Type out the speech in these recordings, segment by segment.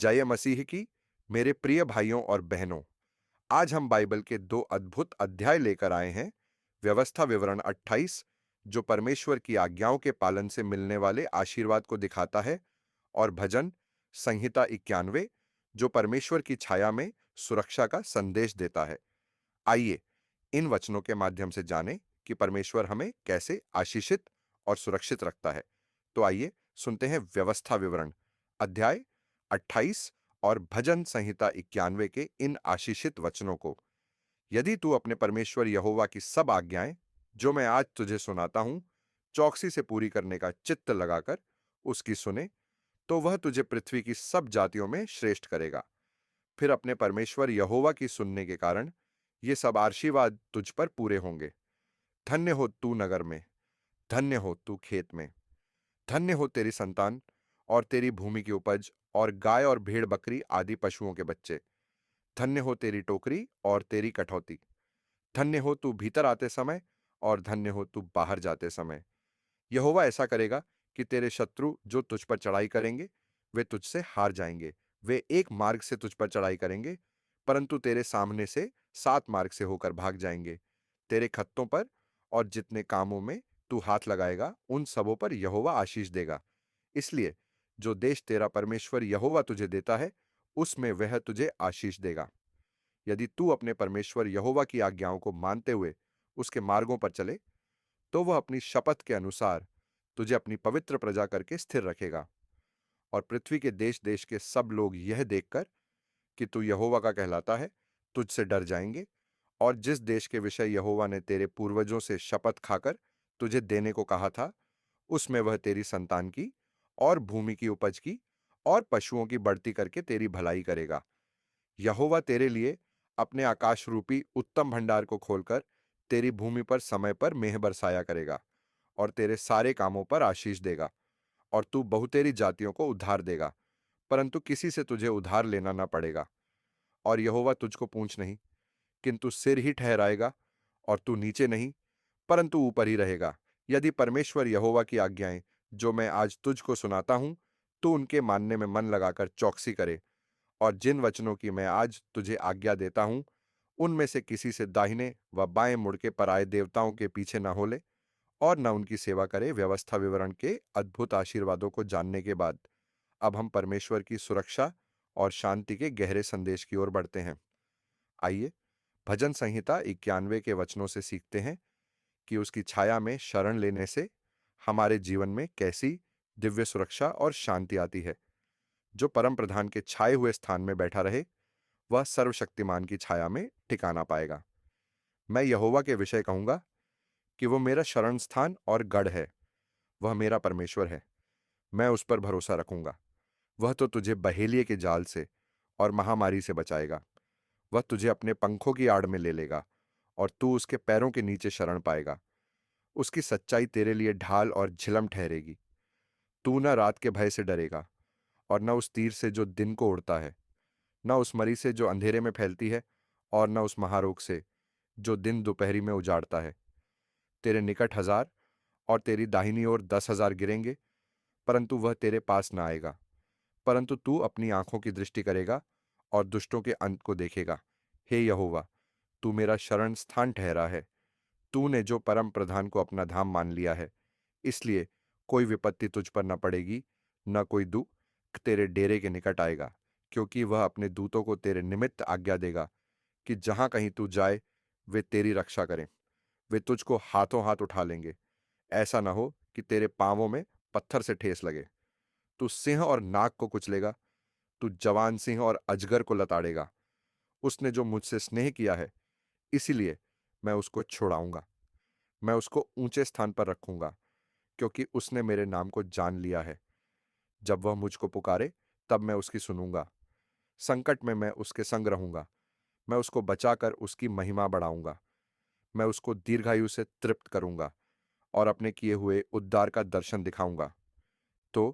जय मसीह की। मेरे प्रिय भाइयों और बहनों, आज हम बाइबल के दो अद्भुत अध्याय लेकर आए हैं। व्यवस्था विवरण 28, जो परमेश्वर की आज्ञाओं के पालन से मिलने वाले आशीर्वाद को दिखाता है, और भजन संहिता 91, जो परमेश्वर की छाया में सुरक्षा का संदेश देता है। आइए इन वचनों के माध्यम से जानें कि परमेश्वर हमें कैसे आशीषित और सुरक्षित रखता है। तो आइए सुनते हैं व्यवस्था विवरण अध्याय 28 और भजन संहिता 91 के इन आशीषित वचनों को। यदि तू अपने परमेश्वर यहोवा की सब आज्ञाएं, जो मैं आज तुझे सुनाता हूं, चौकसी से पूरी करने का चित्त लगाकर उसकी सुने, तो वह तुझे पृथ्वी की सब जातियों में श्रेष्ठ करेगा। फिर अपने परमेश्वर यहोवा की सुनने के कारण ये सब आशीर्वाद तुझ पर पूरे होंगे। धन्य हो तू नगर में, धन्य हो तू खेत में, धन्य हो तेरी संतान और तेरी भूमि की उपज और गाय और भेड़ बकरी आदि पशुओं के बच्चे। धन्य हो तेरी टोकरी और तेरी कठौती। धन्य हो तू भीतर आते समय और धन्य हो तू बाहर जाते समय। यहोवा ऐसा करेगा कि तेरे शत्रु जो तुझ पर चढ़ाई करेंगे, वे तुझसे हार जाएंगे। वे एक मार्ग से तुझ पर चढ़ाई करेंगे, परंतु तेरे सामने से 7 मार्ग से होकर भाग जाएंगे। तेरे खत्तों पर और जितने कामों में तू हाथ लगाएगा, उन सबों पर यहोवा आशीष देगा। इसलिए जो देश तेरा परमेश्वर यहोवा तुझे देता है, उसमें वह तुझे आशीष देगा। यदि तू अपने परमेश्वर यहोवा की आज्ञाओं को मानते हुए उसके मार्गों पर चले, तो वह अपनी शपथ के अनुसार तुझे अपनी पवित्र प्रजा करके स्थिर रखेगा। और पृथ्वी के देश देश के सब लोग यह देखकर कि तू यहोवा का कहलाता है, तुझसे डर जाएंगे। और जिस देश के विषय यहोवा ने तेरे पूर्वजों से शपथ खाकर तुझे देने को कहा था, उसमें वह तेरी संतान की और भूमि की उपज की और पशुओं की बढ़ती करके तेरी भलाई करेगा। यहोवा तेरे लिए अपने आकाश रूपी उत्तम भंडार को खोलकर तेरी भूमि पर समय पर मेंह बरसाया करेगा और तेरे सारे कामों पर आशीष देगा। और तू बहुतेरी जातियों को उधार देगा, परंतु किसी से तुझे उधार लेना न पड़ेगा। और यहोवा तुझको पूंछ नहीं, किंतु सिर ही ठहराएगा। और तू नीचे नहीं, परंतु ऊपर ही रहेगा। यदि परमेश्वर यहोवा की आज्ञाएं, जो मैं आज तुझको सुनाता हूं, तू उनके मानने में मन लगाकर चौकसी करे, और जिन वचनों की मैं आज तुझे आज्ञा देता हूं, उनमें से किसी से दाहिने व बाएं मुड़ के पराये देवताओं के पीछे न हो ले और न उनकी सेवा करे। व्यवस्था विवरण के अद्भुत आशीर्वादों को जानने के बाद अब हम परमेश्वर की सुरक्षा और शांति के गहरे संदेश की ओर बढ़ते हैं। आइए भजन संहिता 91 के वचनों से सीखते हैं कि उसकी छाया में शरण लेने से हमारे जीवन में कैसी दिव्य सुरक्षा और शांति आती है। जो परम प्रधान के छाए हुए स्थान में बैठा रहे, वह सर्वशक्तिमान की छाया में ठिकाना पाएगा। मैं यहोवा के विषय कहूंगा कि वो मेरा शरण स्थान और गढ़ है। वह मेरा परमेश्वर है, मैं उस पर भरोसा रखूंगा। वह तो तुझे बहेलिये के जाल से और महामारी से बचाएगा। वह तुझे अपने पंखों की आड़ में ले लेगा और तू उसके पैरों के नीचे शरण पाएगा। उसकी सच्चाई तेरे लिए ढाल और झिलम ठहरेगी। तू न रात के भय से डरेगा और न उस तीर से जो दिन को उड़ता है, न उस मरी से जो अंधेरे में फैलती है, और न उस महारोग से जो दिन दोपहरी में उजाड़ता है। तेरे निकट 1000 और तेरी दाहिनी ओर 10,000 गिरेंगे, परंतु वह तेरे पास न आएगा। परंतु तू अपनी आंखों की दृष्टि करेगा और दुष्टों के अंत को देखेगा। हे यहोवा, तू मेरा शरण स्थान ठहरा है। तूने जो परम प्रधान को अपना धाम मान लिया है, इसलिए कोई विपत्ति तुझ पर न पड़ेगी, न कोई दुख तेरे डेरे के निकट आएगा। क्योंकि वह अपने दूतों को तेरे निमित्त आज्ञा देगा कि जहां कहीं तू जाए, वे तेरी रक्षा करें। वे तुझको हाथों हाथ उठा लेंगे, ऐसा न हो कि तेरे पांवों में पत्थर से ठेस लगे। तू सिंह और नाग को कुचलेगा, तू जवान सिंह और अजगर को लताड़ेगा। उसने जो मुझसे स्नेह किया है, इसीलिए मैं उसको छुड़ाऊंगा। मैं उसको ऊंचे स्थान पर रखूंगा, क्योंकि उसने मेरे नाम को जान लिया है। जब वह मुझको पुकारे, तब मैं उसकी सुनूंगा। संकट में मैं उसके संग रहूंगा। मैं उसको बचाकर उसकी महिमा बढ़ाऊंगा। मैं उसको दीर्घायु से तृप्त करूंगा और अपने किए हुए उद्धार का दर्शन दिखाऊंगा। तो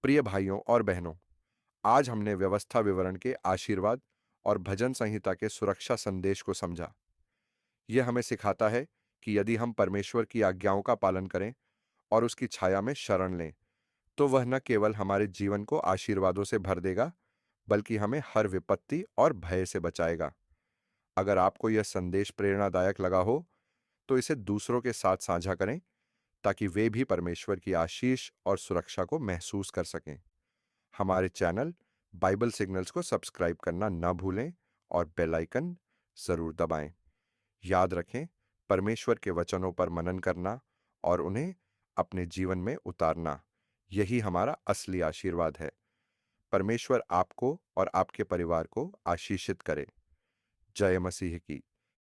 प्रिय भाइयों और बहनों, आज हमने व्यवस्था विवरण के आशीर्वाद और भजन संहिता के सुरक्षा संदेश को समझा। यह हमें सिखाता है कि यदि हम परमेश्वर की आज्ञाओं का पालन करें और उसकी छाया में शरण लें, तो वह न केवल हमारे जीवन को आशीर्वादों से भर देगा, बल्कि हमें हर विपत्ति और भय से बचाएगा। अगर आपको यह संदेश प्रेरणादायक लगा हो, तो इसे दूसरों के साथ साझा करें ताकि वे भी परमेश्वर की आशीष और सुरक्षा को महसूस कर सकें। हमारे चैनल बाइबल सिग्नल्स को सब्सक्राइब करना न भूलें और बेल आइकन जरूर दबाएं। याद रखें, परमेश्वर के वचनों पर मनन करना और उन्हें अपने जीवन में उतारना, यही हमारा असली आशीर्वाद है। परमेश्वर आपको और आपके परिवार को आशीषित करे। जय मसीह की।